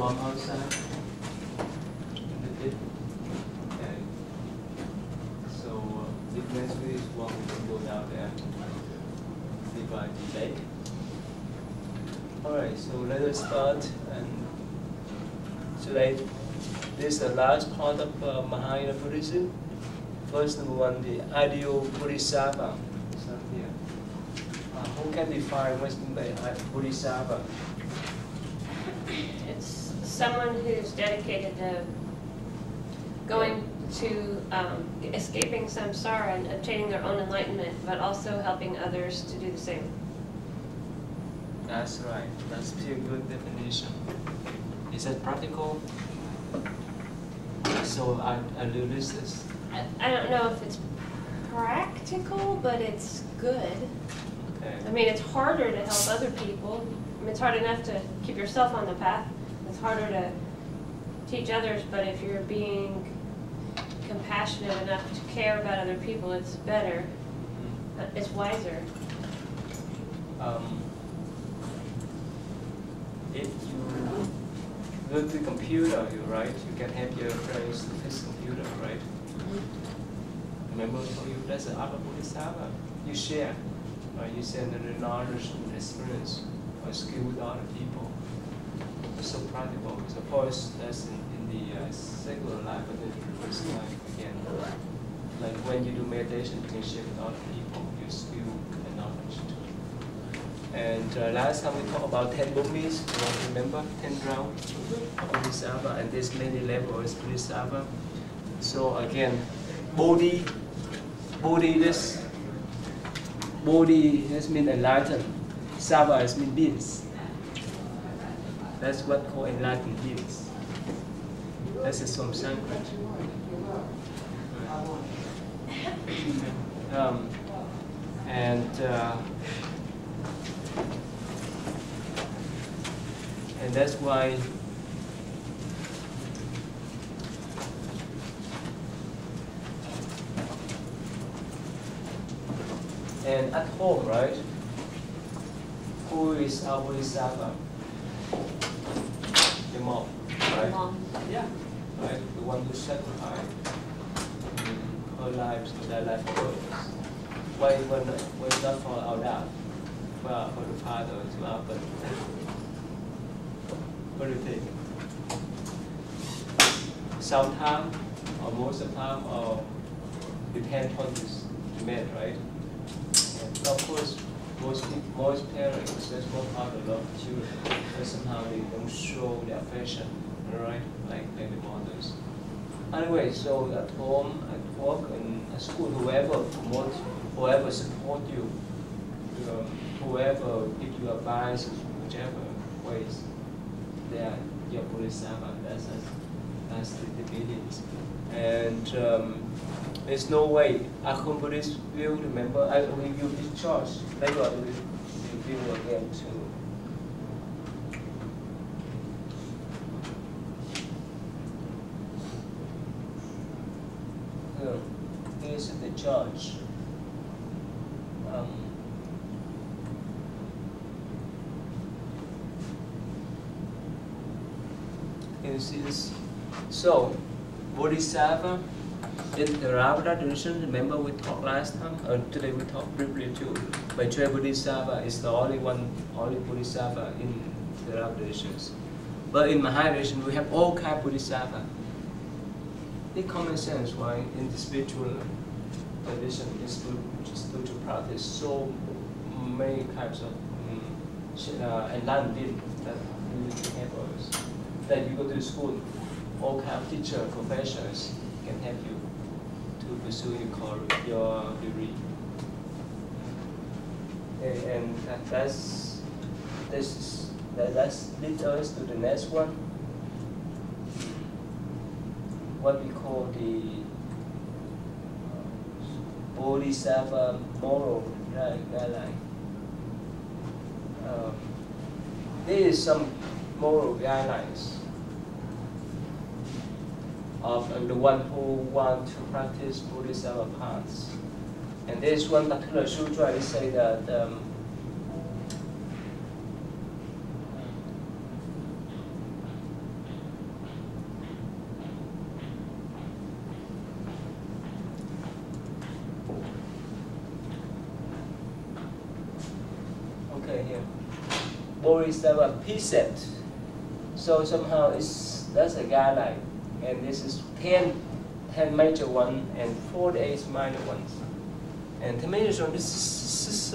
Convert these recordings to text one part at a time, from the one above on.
warm outside in the pit. Okay. So if next week is warm, we can go down there. Divide the lake. Alright, so let us start. And today, this is the last part of Mahayana Buddhism. First, number one, the ideal Bodhisattva. It's not here. Who can define what's meant by Bodhisattva? It's someone who's dedicated to going to escaping samsara and obtaining their own enlightenment, but also helping others to do the same. That's right. That's a good definition. Is that practical? So I do this. I don't know if it's practical, but it's good. Okay. I mean, it's harder to help other people. I mean, it's hard enough to keep yourself on the path. It's harder to teach others, but if you're being compassionate enough to care about other people, it's better. It's wiser. If you go to the computer, right, you can help your friends to fix computer, right? Remember I told you that's the art of Bodhisattva. You share, right? You share the knowledge and experience or skill with other people. It's so practical. So of course that's in the secular life, but in the first life again. Like when you do meditation, you can share with other people your skill and knowledge too. And last time we talked about 10 bhumis, you remember? 10 rounds of Bodhisattva, and there's many levels of Bodhisattva. So again, Bodhi has mean enlightened. Sattva has mean beings. That's what called enlightened beings. This is from Sanskrit. And that's why and at home, right? Who is our Bodhisattva? The mom, right? Mom. Yeah. Right? The one who sacrificed her life so that life goes. Why not for our dad? For the father as well, but what do you think? Sometimes, or most of the time, or depends on the man, right? And of course, most parents, especially most fathers, love children, but somehow they don't show their affection, right? Like the mothers. Anyway, so at home, at work, and at school, whoever promotes, whoever support you, whoever give you advice, whichever ways, they are your Bodhisattva. That's the meanings. And there's no way. Akhom Buddhist will remember. I will give you this charge. Later on, we will again too. This is the charge. You see this? So, Bodhisattva in the Theravada tradition, remember we talked last time, today we talked briefly too. But Bodhisattva is the only Bodhisattva in the Theravada traditions. But in Mahayana tradition, we have all kinds of Bodhisattva. It's common sense, right? In the spiritual tradition, in spiritual practice, so many types of enlightened beings that really can help us. That you go to school, all kind of teachers, professors can help you to pursue your degree. And that leads us to the next one. What we call the Bodhisattva moral guideline. There is some moral guidelines of the one who want to practice Bodhisattva paths. And there is one particular sutra that say that Bodhisattva precept. So somehow that's a guideline, and this is 10 major ones and 48 minor ones. And 10 major ones, this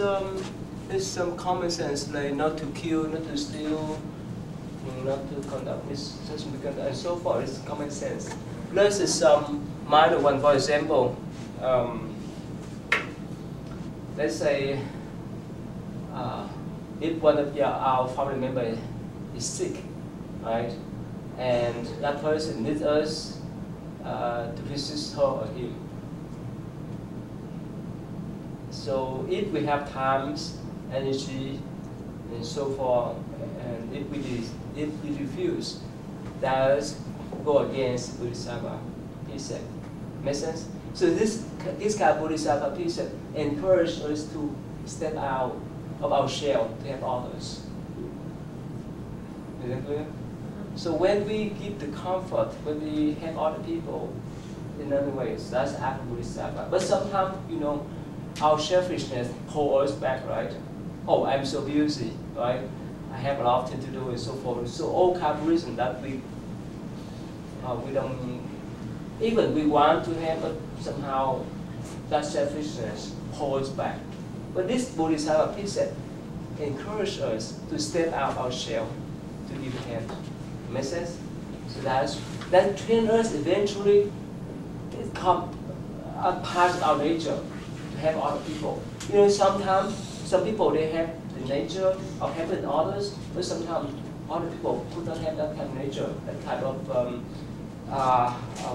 is some common sense, like not to kill, not to steal, not to conduct misjudgment, and so forth. It's common sense. Plus is some minor one. For example, let's say if one of our family members is sick, right, and that person needs us to visit her or him. So if we have times, energy, and so forth, and if we refuse, that's go against Bodhisattva precept. Make sense? So this kind of Bodhisattva precept encourages us to step out of our shell to help others. Is that clear? So when we give the comfort, when we help other people in other ways, that's act of Bodhisattva. But sometimes, our selfishness pulls us back, right? Oh, I'm so busy, right? I have a lot of things to do and so forth. So all kind of reasons that we don't, even we want to have, but somehow that selfishness pulls back. But this Bodhisattva precept encourages us to step out our shell to give hand. Make sense? So that trains us eventually to become a part of our nature to help other people. Sometimes some people they have the nature of helping others, but sometimes other people could not have that kind of nature, that type of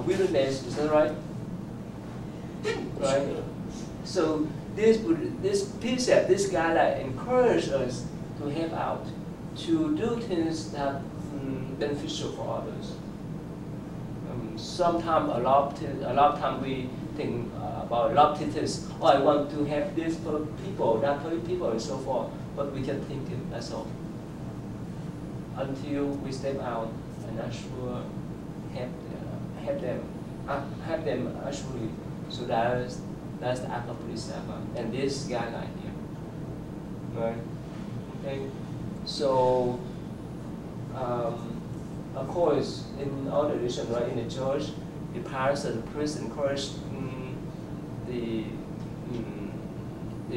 willingness. Is that right? Right. So this precept, this guideline encourages us to help out, to do things that beneficial for others. Sometimes a lot of time we think about a lot of things. Oh, I want to have this for people, that for people, and so forth. But we can think it. That's all. Until we step out and actually help them actually. So that's the act of Bodhisattva, and this guideline here, right? Okay. So. Of course, in our tradition, right, in the church, the pastor, the priest encourage the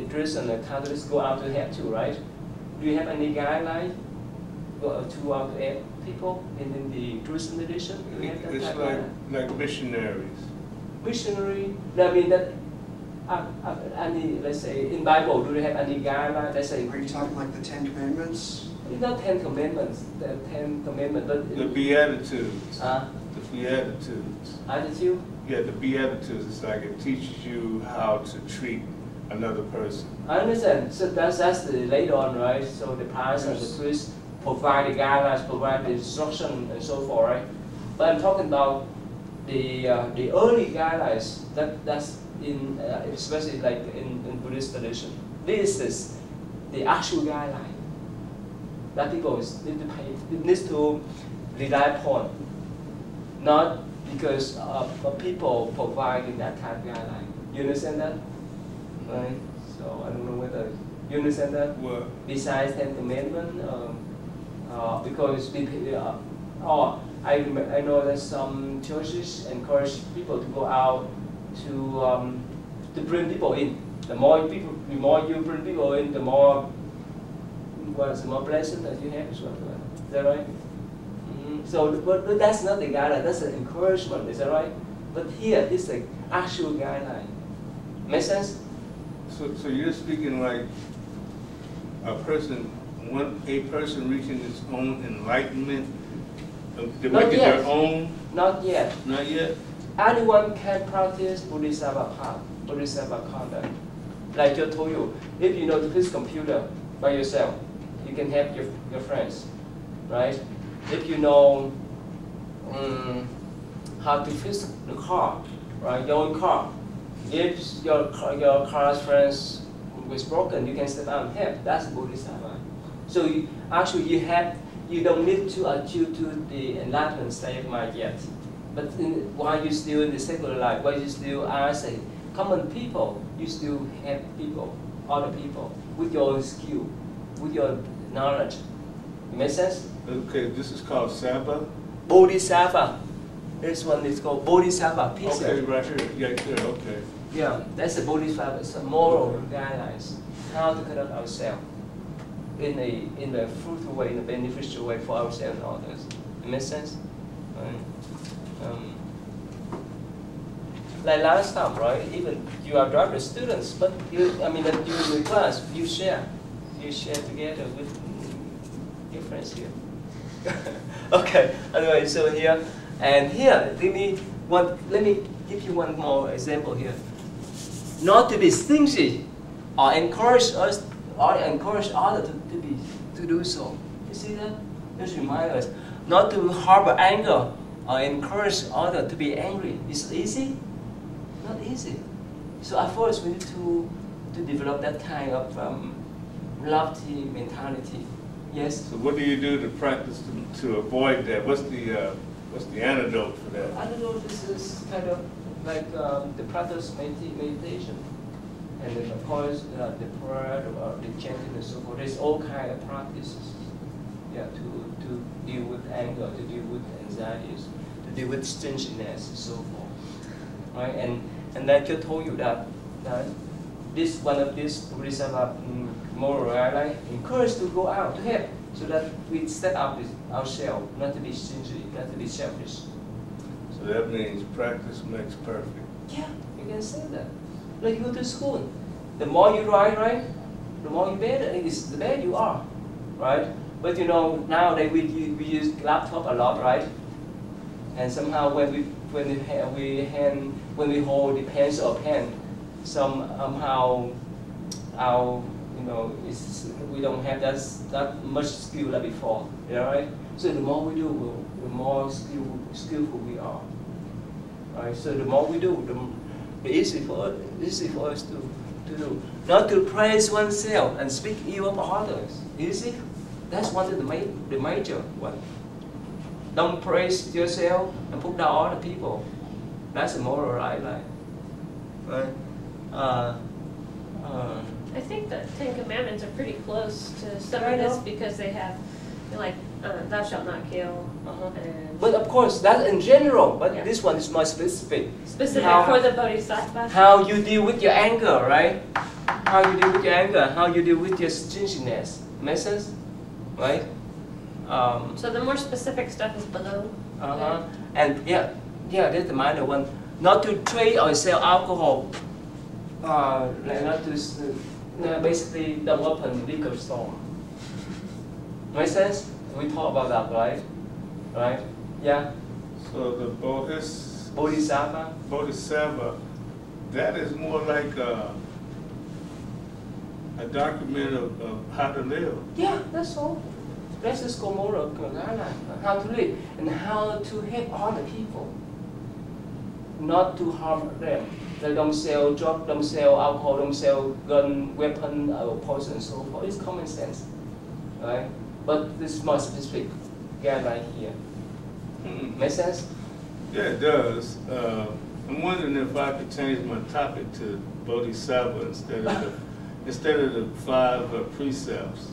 priests and the Catholics go out to help too, right? Do you have any guideline to out to help people in the Christian tradition? Do you have that it's like missionaries. Missionary. I mean that. Any, let's say, in Bible, do they have any guideline? Let's say. Are you talking like the Ten Commandments? It's not 10 Commandments, the 10 Commandments, but the Beatitudes. The Beatitudes. Attitude? Yeah, the Beatitudes. It's like it teaches you how to treat another person. I understand. So that's the later on, right? So the pastor and the priest provide the guidelines, provide the instruction, and so forth, right? But I'm talking about the early guidelines. That's in especially like in Buddhist tradition. This is the actual guideline that people need to rely upon, not because of people providing that kind of guideline. You understand that? Right? So I don't know whether you understand that. What? Besides 10 Commandments, because I know that some churches encourage people to go out to bring people in. The more you bring people in, the more blessing that you have as well. Is that right? So, but that's not the guideline. That's an encouragement. Is that right? But here, it's the actual guideline. Make sense? So you're speaking like a person reaching its own enlightenment, they're making their own. Not yet. Not yet. Anyone can practice Bodhisattva-Part, Bodhisattva conduct. Like I told you, if you know to fix computer by yourself, you can help your friends, right? If you know how to fix the car, right, your own car. If your car's friends was broken, you can step out and help. That's Bodhisattva. So you don't need to achieve to the enlightenment state of mind yet. But while you're still in the secular life, while you still as a common people, you still help people, other people, with your own skill, with your knowledge. It makes sense? Okay, this is called Saba. Bodhisattva. This one is called Bodhisattva. Pizza. Okay, right here. Yeah, here. Okay. Yeah, that's a Bodhisattva. It's a moral guidelines. How to conduct ourselves in a fruitful way, in a beneficial way for ourselves and others. It makes sense? Right? Like last time, right? Even you are driving students, but you in the class, you share together with your friends here. Okay. Anyway, so here and here, let me give you one more example here. Not to be stingy, or encourage others to do so. You see that? Just remind us not to harbor anger or encourage others to be angry. Is it easy? Not easy. So at first we need to develop that kind of lofty mentality. Yes. So what do you do to practice to avoid that? What's the antidote for that? Antidote is kind of like the practice meditation, and then of course the prayer or the chanting and so forth. There's all kind of practices. Yeah, to deal with anger, to deal with anxieties, to deal with stinginess and so forth. Right, and I just told you that this one of these Buddhism moral guidelines encourage to go out to help, so that we set up ourselves, not to be stingy, not to be selfish. So that means practice makes perfect. Yeah, you can say that. Like you go to school, the more you write, right, the more you better, the better you are, right? But you know, nowadays we use laptop a lot, right? And somehow when we hold the pencil or pen, somehow we don't have that much skill like before, right? So the more we do, the more skillful we are, right? So the more we do, the easier for us to do. Not to praise oneself and speak ill of others. You see, that's one of the major one. Don't praise yourself and put down other people. That's a moral guideline, right? I think the Ten Commandments are pretty close to some Right of this on. because they have, like, thou shalt not kill. And But of course, that's in general. But Yeah. this one is more specific. specific How- for the Bodhisattva. How you deal with your anger, right? How you deal with your anger, how you deal with your stinginess. Make sense? Right? So the more specific stuff is below. And yeah, that's the minor one. Not to trade or sell alcohol. Like not to, basically don't open liquor store. Make sense? We talk about that, right? Right? Yeah. So the Bodhisattva. that is more like a document of how to live. Yeah, that's all. That's just moral guideline. How to live and how to help other people. Not to harm them. They don't sell drugs, don't sell alcohol, don't sell gun, weapon, or poison, and so forth. It's common sense, right? But this is more specific guideline here. Make sense? Yeah, it does. I'm wondering if I could change my topic to Bodhisattva instead of the 5 precepts.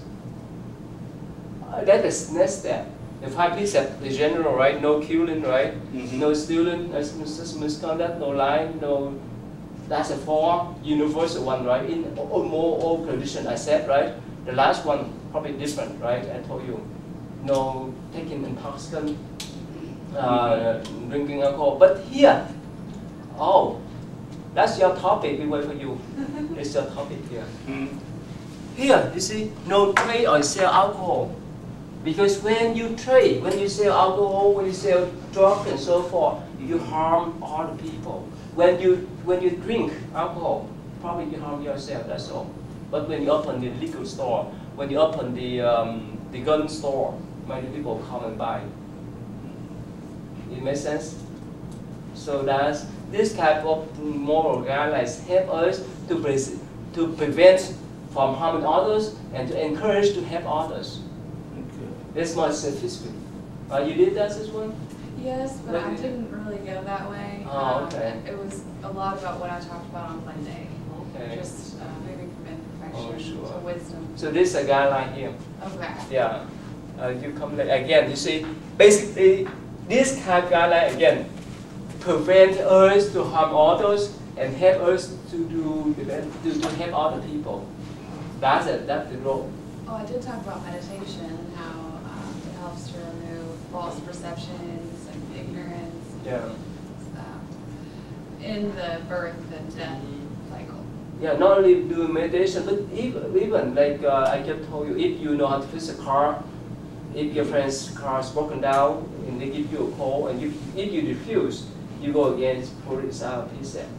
That is next step. The 5 precepts, the general, right? No killing, right? No stealing, no misconduct, no lying, no. That's a 4 universal one, right? In all conditions I said, right? The last one probably different, right? I told you, no taking intoxicant, drinking alcohol. But here, that's your topic. We wait for you. It's your topic here. Here, you see, no trade or sell alcohol. Because when you trade, when you sell alcohol, when you sell drugs and so forth, you harm other people. When you drink alcohol, probably you harm yourself, that's all. But when you open the liquor store, when you open the gun store, many people come and buy. It makes sense? So that's this type of moral guidelines help us to prevent from harming others and to encourage to help others. That's more sophisticated. You did that as well? Yes, but I didn't really go that way. Oh, okay. It was a lot about what I talked about on Monday. Okay. Just moving from imperfection Oh, sure. to wisdom. So this is a guideline here. Okay. Yeah. You come again. You see, basically, this kind of guideline again prevent us to harm others and help us to help other people. That's it. That's the goal. Oh, I did talk about meditation, how it helps to remove false perceptions and ignorance. Yeah. In the birth and death cycle. Yeah, not only doing meditation, but even like I just told you, if you know how to fix a car, if your friend's car is broken down and they give you a call, and if you refuse, you go again for this precept.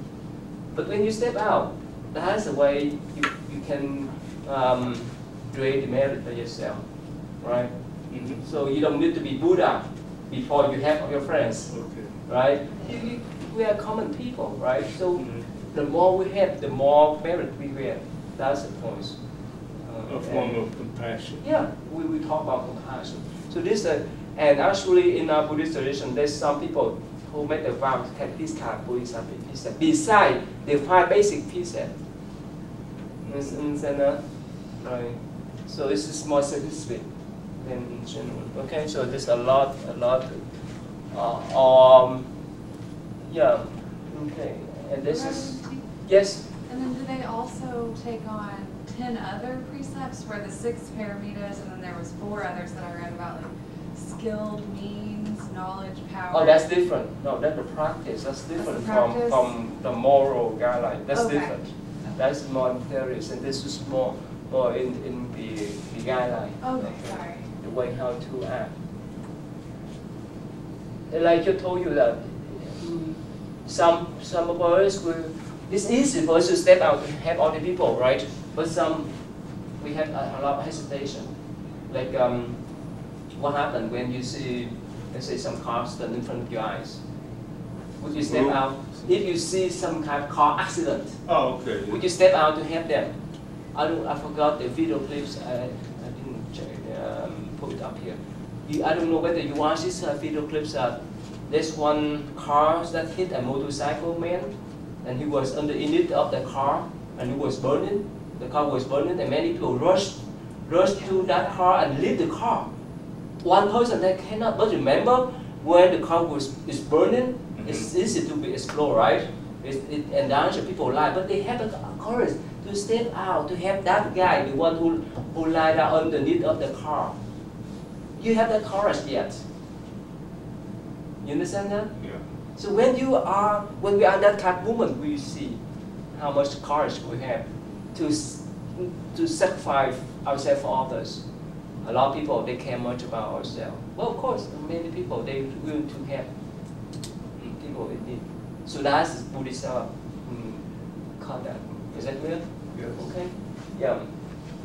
But when you step out, that's the way you can create the merit by yourself, right? Mm-hmm. So you don't need to be Buddha before you help your friends, okay. Right? We are common people, right? So the more we have, the more merit we have. That's the point. A form of compassion. Yeah, we talk about compassion. So this, and actually in our Buddhist tradition, there's some people who make the vow to take this kind of Buddhism precept beside the 5 basic precepts. Right. So this is more specific than in general. Okay, so there's a lot. Yeah. Okay. And this is yes. And then do they also take on 10 other precepts where the 6 paramitas, and then there was 4 others that I read about, like skilled means, knowledge, power? Oh, that's different. No, that's the practice. That's different from the moral guideline. That's different. That's more theories, and this is more in the guideline. Okay, sorry. The way how to act. Like I told you that some of us it's easy for us to step out and help other people, right? But some we have a lot of hesitation. Like what happened when you see, let's say, some cars stand in front of your eyes? Would you step out? If you see some kind of car accident, okay. Would you step out to help them? I forgot the video clips. I didn't check, put it up here. I don't know whether you watch this video clips. There's one car that hit a motorcycle man, and he was underneath of the car, and he was burning. The car was burning, and many people rushed to that car and lit the car. One person that cannot but remember when the car is burning. It's easy to be explode, right? It endangers people's life, but they have the courage to step out to help that guy, the one who lied down underneath of the car. You have that courage yet? You understand that? Yeah. So when we are in that kind of moment, we see how much courage we have to sacrifice ourselves for others. A lot of people, they care much about ourselves. Well, of course, many people, they willing to help people in need. So that's Buddhism conduct. Is that clear? Yes. Okay. Yeah.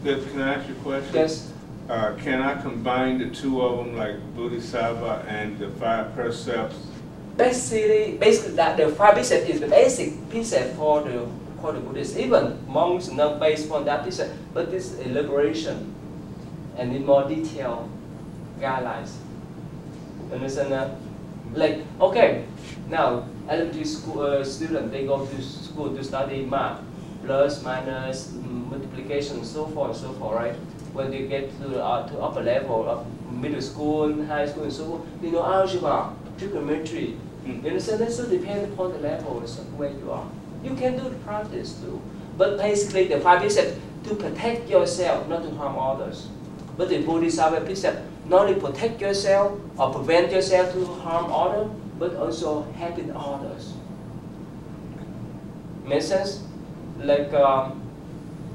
Can I ask you a question? Yes. Can I combine the 2 of them, like Bodhisattva and the 5 precepts? Basically, that the 5 precepts is the basic precept for the Buddhists. Even monks not based on that precept, but this elaboration and in more detail guidelines. Understand that? Like, okay, now elementary school students, they go to school to study math, plus, minus, multiplication, so forth, right? When they get to upper level of middle school, high school, and so forth, they know algebra, trigonometry. You understand? That still depends upon the level where you are. You can do the practice too. But basically, the 5 precepts to protect yourself, not to harm others. But the Bodhisattva precept not only protect yourself or prevent yourself to harm others, but also helping others. Make sense? Like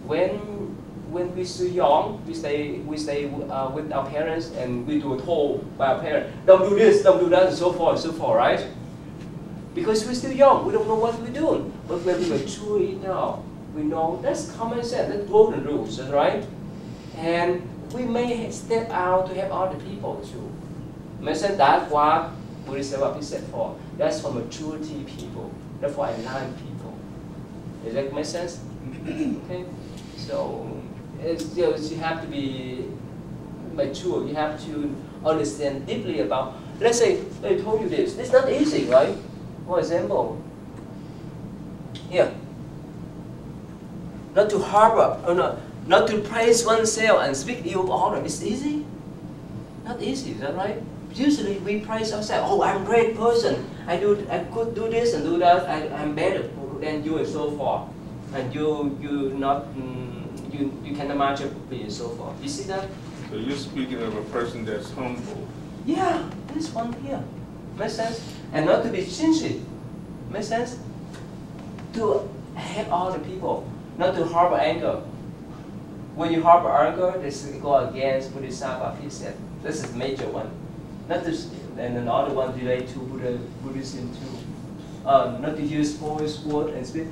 when we're still young, we stay with our parents, and we do told by our parents, don't do this, don't do that, and so forth, right? Because we're still young, we don't know what we're doing. But when we mature enough, we know that's common sense, that's golden rules, right? And we may step out to help other people too. Make sense? That's what Buddhism is set for. That's for maturity people. That's for enlightened people. Does that make sense? Okay. So you have to be mature. You have to understand deeply about. Let's say they told you this. It's not easy, right? For example, here, not to harbor or not to praise oneself and speak ill of others. It's easy. Not easy, is that right? Usually we praise ourselves. Oh, I'm a great person. I could do this and do that. I'm better than you and so forth. And you cannot match up with me and so forth. You see that? So you're speaking of a person that's humble. Yeah, this one here. Makes sense? And not to be stingy. Makes sense? To help all the people, not to harbor anger. When you harbor anger, this go against Buddhism-Part precept. This is a major one. Not to, and another one related to Buddhism too. Not to use voice, word, and speech.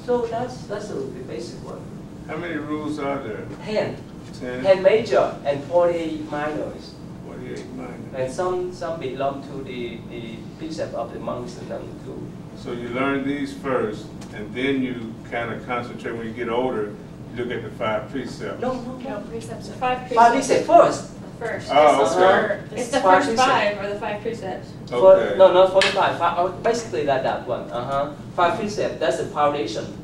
So that's the basic one. How many rules are there? 10. 10? 10 major and 48 minors. 48 minors. And some belong to the precept of the monks and nuns too. So you learn these first, and then you kind of concentrate when you get older. You look at the 5 precepts. No, precepts are Five Five precepts. precepts first. First. Oh, It's okay. It's the Five first precepts. 5 or the 5 precepts. Okay. No, not 45. Basically that one. 5 precepts, that's the foundation.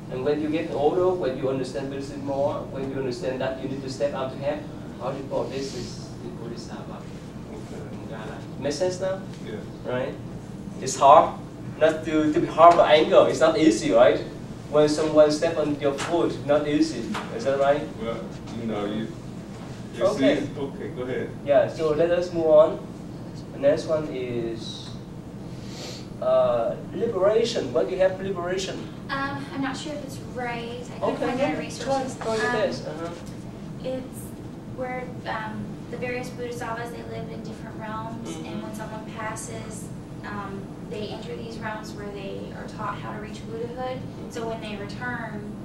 And when you get older, when you understand Buddhism more, when you understand that you need to step out to help other people, this is the Buddhism-Part. Okay. Make sense now? Yeah. Right? It's hard not to be hard for anger. It's not easy, right? When someone step on your foot, not easy. Is that right? Well, you know, Okay. Okay, go ahead. Yeah, so let us move on. The next one is liberation. What do you have liberation? I'm not sure if it's right. I couldn't Okay, find yeah, out resources. try your best. It's where the various Bodhisattvas, they live in different realms, and when someone passes, they enter these realms where they are taught how to reach Buddhahood. So when they return,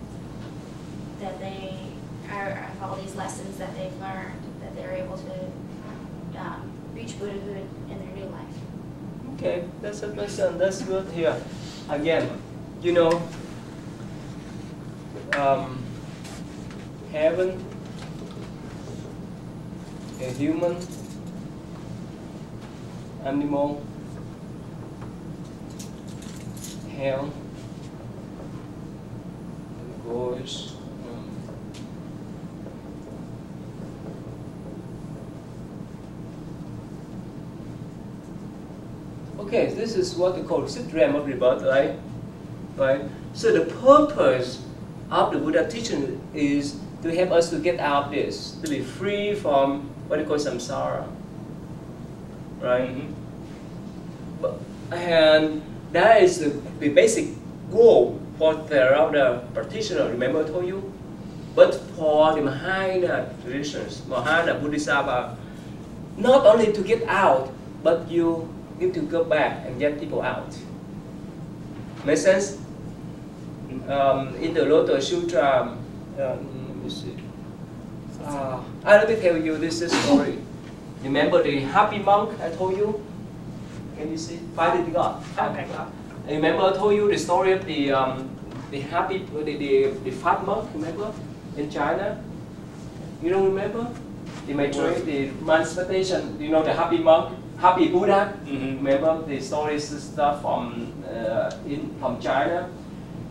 that they have all these lessons that they've learned, that they're able to reach Buddhahood in their new life. Okay, that's good here. Again, you know, heaven, a human, animal, hell, ghost. Okay, this is what we call sixth realm of rebirth, right? Right. So the purpose of the Buddha teaching is to help us to get out of this, to be free from what we call samsara, right? And that is the basic goal for the practitioner. Remember I told you? But for the Mahayana traditions, Mahayana Buddhism-Part, not only to get out, but you need to go back and get people out. Make sense? In the Lotus Sutra, let me see. Let me tell you this story. Remember the happy monk I told you? Can you see? Finding God. Okay. Remember I told you the story of the fat monk, remember? In China? You don't remember? The Maitreya, the manifestation, you know the happy monk, happy Buddha? Remember the stories stuff from China?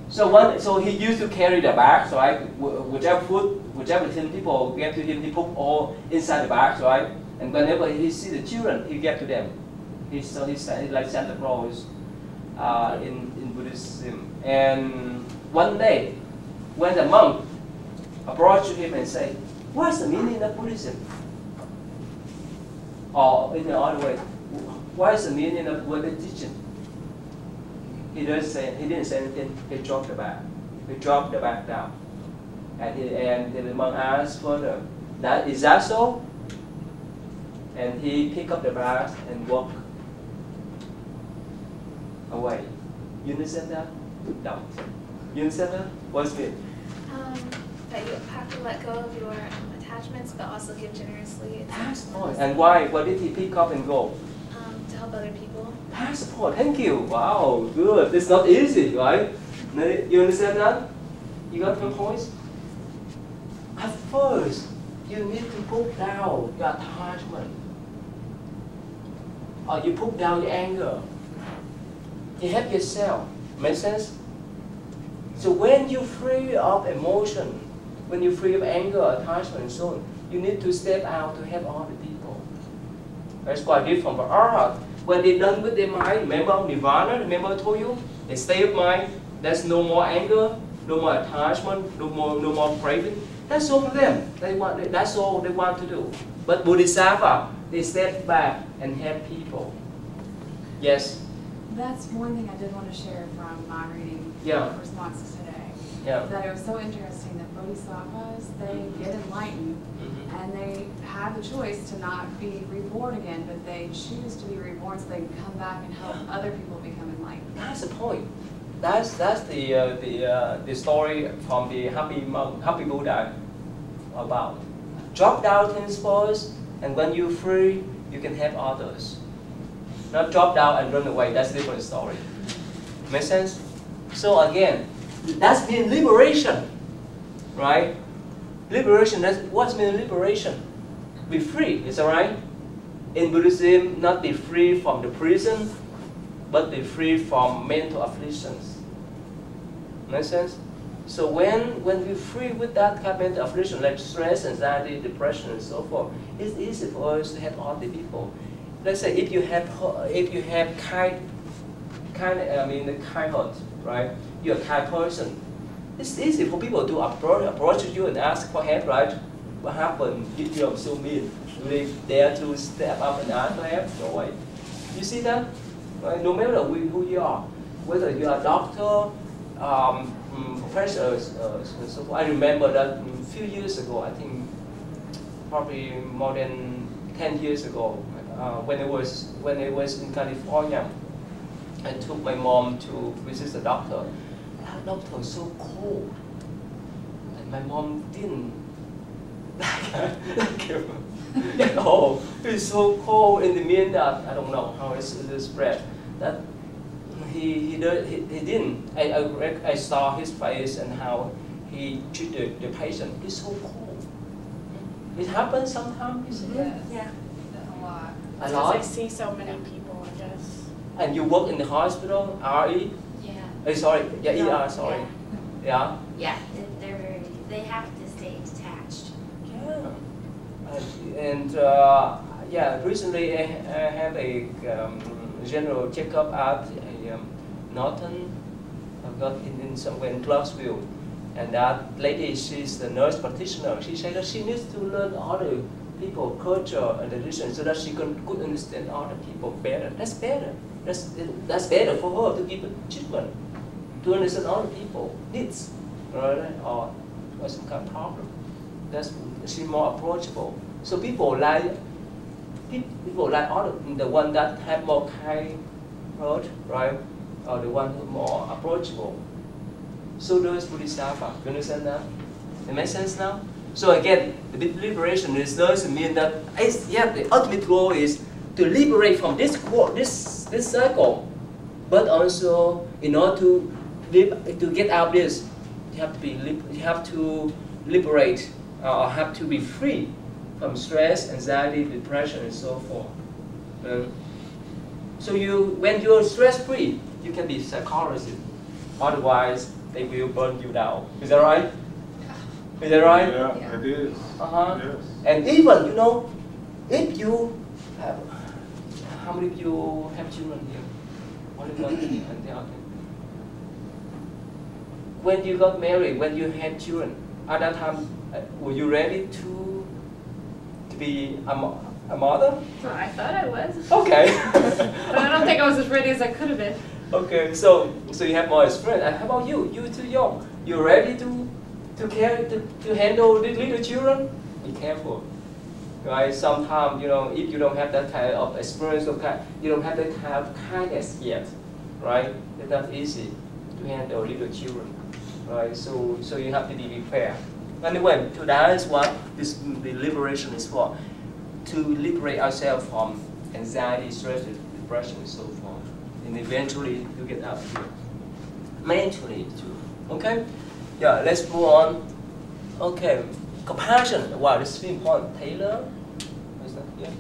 So he used to carry the bag, right? Whichever food, whichever thing people get to him, he put all inside the bag, right? And whenever he see the children, he get to them. He's like Santa Claus in Buddhism. And one day, when the monk approached him and said, "What's the meaning of Buddhism?" Or in the other way, what is the meaning of what they're teaching? He didn't say anything. He dropped the bag. He dropped the bag down. And the monk asked further, "Is that so?" And he picked up the bag and walked away. You understand that? No. You understand that? What's it? That you have to let go of your attachments, but also give generously. Passport. And why? What did he pick up and go? To help other people. Passport. Thank you. Wow. Good. It's not easy, right? You understand that? You got my points? At first, you need to put down your attachment. Or you put down the anger. You help yourself. Make sense? So when you're free of emotion, when you're free of anger, attachment, and so on, you need to step out to help other people. That's quite different from art. When they're done with their mind, remember Nirvana, remember I told you? They stay of mind, there's no more anger, no more attachment, no more craving. That's all for them. That's all they want to do. But Bodhisattva, they step back and help people. Yes? That's one thing I did want to share from my reading responses today. Yeah. That it was so interesting that Bodhisattvas, they get enlightened and they have the choice to not be reborn again, but they choose to be reborn so they can come back and help other people become enlightened. That's the point. That's the story from the happy Buddha about. Drop down 10 spores, and when you're free, you can help others. Not drop down and run away. That's a different story. Make sense? So again, that's mean liberation, right? Liberation. That's what's mean liberation. Be free. Is that right? In Buddhism, not be free from the prison, but be free from mental afflictions. Make sense? So when we're free with that kind of mental affliction, like stress, anxiety, depression, and so forth, it's easy for us to help other people. Let's say if you have kind heart, right? You're a kind person. It's easy for people to approach you and ask for help, right? What happened? You're so mean. Do they dare to step up and ask for help? No way. You see that? Right? No matter who you are, whether you are a doctor, professors, so I remember that a few years ago, I think probably more than 10 years ago, when I was in California, I took my mom to visit the doctor. The doctor was so cold, and my mom didn't like him at all. He's so cold in the mean that I don't know how it's spread. That he didn't. I saw his face and how he treated the patient. He's so cold. It happens sometimes. Yes. Yeah. A lot. A Because lot. I see so many people, I guess. And you work in the hospital, RE? Yeah. Sorry, yeah, No, ER, sorry. yeah. Yeah? Yeah, they have to stay detached. Yeah. And recently I have a general checkup at Norton. I got in somewhere in Clarksville. And that lady, she's the nurse practitioner. She said that she needs to learn other people, culture and religion so that she could understand other people better. That's better. That's better for her to give a treatment, to understand other people needs, right? Or some kind of problem. She's more approachable. So people like other, the one that have more kind heart, right? Or the one who more approachable. So does Bodhisattva. You understand that? It makes sense now? So again, the liberation doesn't mean that the ultimate goal is to liberate from this cycle, but also in order to get out of this, you have to liberate or have to be free from stress, anxiety, depression, and so forth. So when you're stress-free, you can be a psychologist. Otherwise, they will burn you down. Is that right? Is that right? Yeah, it is. Yes. And even, if you have, how many of you have children here? Only one and the other. When you got married, when you had children, at that time, were you ready to be a mother? Well, I thought I was. Okay. But I don't think I was as ready as I could have been. Okay, so you have more experience. And how about you? You're too young. You ready to handle the little children? Be careful, right? Sometimes if you don't have that kind of experience, you don't have that kind of kindness yet, right? It's not easy to handle little children, right? So you have to be prepared. Anyway, so that is what the liberation is for, to liberate ourselves from anxiety, stress, depression, and so forth. And eventually you get out of here. Mentally too. Okay? Yeah, let's move on. Okay. Compassion. Wow, this is important. Taylor? Is that here?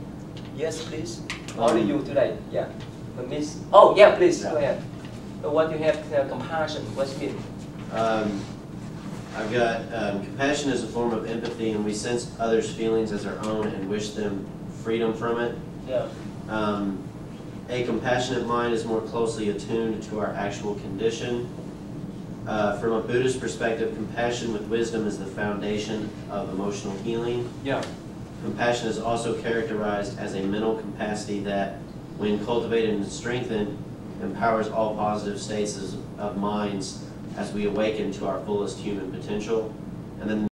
Yes, please. Only you today. Yeah. The miss. Oh, yeah, please. Go ahead. So what you have compassion, what's it mean? I've got compassion is a form of empathy, and we sense others' feelings as our own and wish them freedom from it. Yeah. A compassionate mind is more closely attuned to our actual condition. From a Buddhist perspective, compassion with wisdom is the foundation of emotional healing. Yeah. Compassion is also characterized as a mental capacity that, when cultivated and strengthened, empowers all positive states of minds as we awaken to our fullest human potential. And then